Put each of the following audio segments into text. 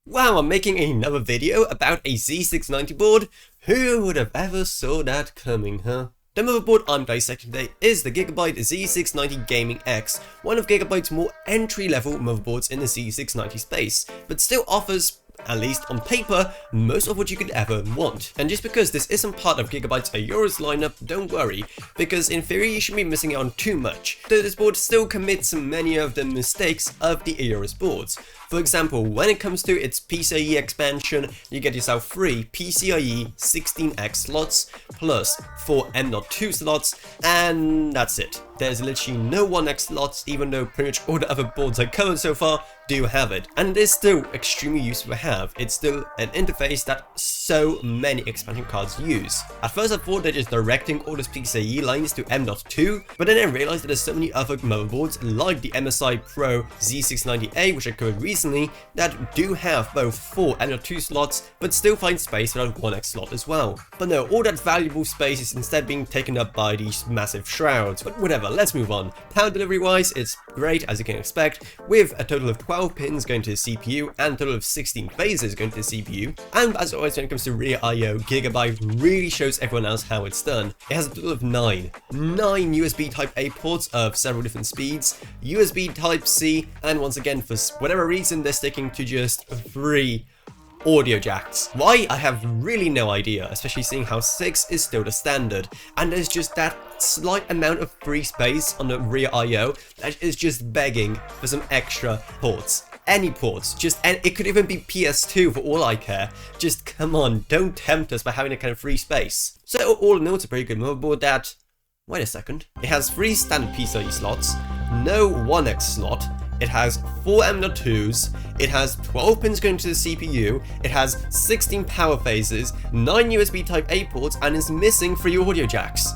Wow, I'm making another video about a Z690 board? Who would have ever saw that coming, huh? The motherboard I'm dissecting today is the Gigabyte Z690 Gaming X, one of Gigabyte's more entry-level motherboards in the Z690 space, but still offers, at least on paper, most of what you could ever want. And just because this isn't part of Gigabyte's Aorus lineup, don't worry, because in theory you shouldn't be missing out on too much, though this board still commits many of the mistakes of the Aorus boards. For example, when it comes to its PCIe expansion, you get yourself 3 PCIe 16X slots, plus 4 M.2 slots, and that's it. There's literally no 1X slots, even though pretty much all the other boards I covered so far do have it. And it is still extremely useful to have. It's still an interface that so many expansion cards use. At first I thought they're just directing all those PCIe lines to M.2, but then I realized that there's so many other motherboards like the MSI Pro Z690A, which I covered recently, that do have both 4 M.2 slots, but still find space for a 1X slot as well. But no, all that valuable space is instead being taken up by these massive shrouds. But whatever, let's move on. Power delivery wise, it's great as you can expect, with a total of 12 pins going to the CPU and a total of 16 phases going to the CPU. And as always when it comes to rear I/O, Gigabyte really shows everyone else how it's done. It has a total of 9 USB Type A ports of several different speeds, USB Type C, and once again for whatever reason they're sticking to just 3 audio jacks. Why? I have really no idea, especially seeing how 6 is still the standard, and there's just that slight amount of free space on the rear I/O that is just begging for some extra ports. Any ports, and it could even be PS2 for all I care. Just come on, don't tempt us by having that kind of free space. So all in all, it's a pretty good motherboard that, wait a second, it has 3 standard PCIe slots, no 1X slot, it has 4 M.2s, it has 12 pins going to the CPU, it has 16 power phases, 9 USB Type A ports, and is missing 3 audio jacks.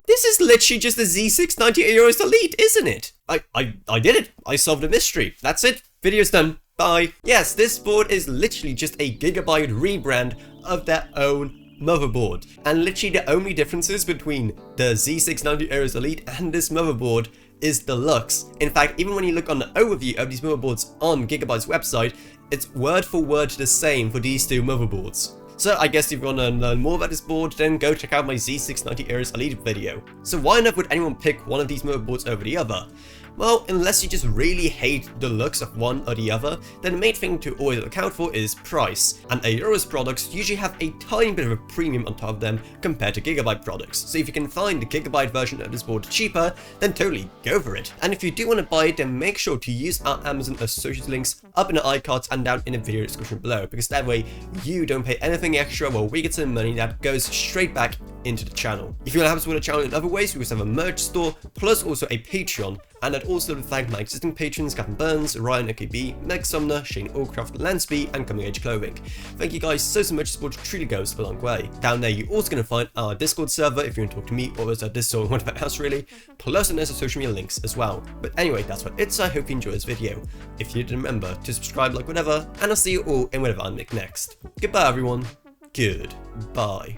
This is literally just the Z690 Aorus Elite, isn't it? I did it. I solved the mystery. That's it. Video's done. Bye. Yes, this board is literally just a Gigabyte rebrand of their own motherboard. And literally the only differences between the Z690 Aorus Elite and this motherboard is the looks. In fact, even when you look on the overview of these motherboards on Gigabyte's website, it's word for word the same for these two motherboards. So I guess if you want to learn more about this board, then go check out my Z690 Aorus Elite video. So why on earth would anyone pick one of these motherboards over the other? Well, unless you just really hate the looks of one or the other, then the main thing to always look out for is price, and Aorus products usually have a tiny bit of a premium on top of them compared to Gigabyte products, so if you can find the Gigabyte version of this board cheaper, then totally go for it. And if you do want to buy it, then make sure to use our Amazon associates links up in the iCards and down in the video description below, because that way you don't pay anything extra while we get some money that goes straight back into the channel. If you want to help support the channel in other ways, we also have a merch store, plus also a Patreon. And I'd also like to thank my existing patrons, Captain Burns, Ryan AKB, Meg Sumner, Shane Allcraft, Lansby, and Coming Age Clothing. Thank you guys so much, support truly goes a long way. Down there you're also going to find our Discord server if you want to talk to me or as a Discord or whatever else really, plus there's some social media links as well. But anyway, that's what it's, I hope you enjoy this video. If you did, remember to subscribe, like whatever, and I'll see you all in whatever I make next. Goodbye everyone, goodbye.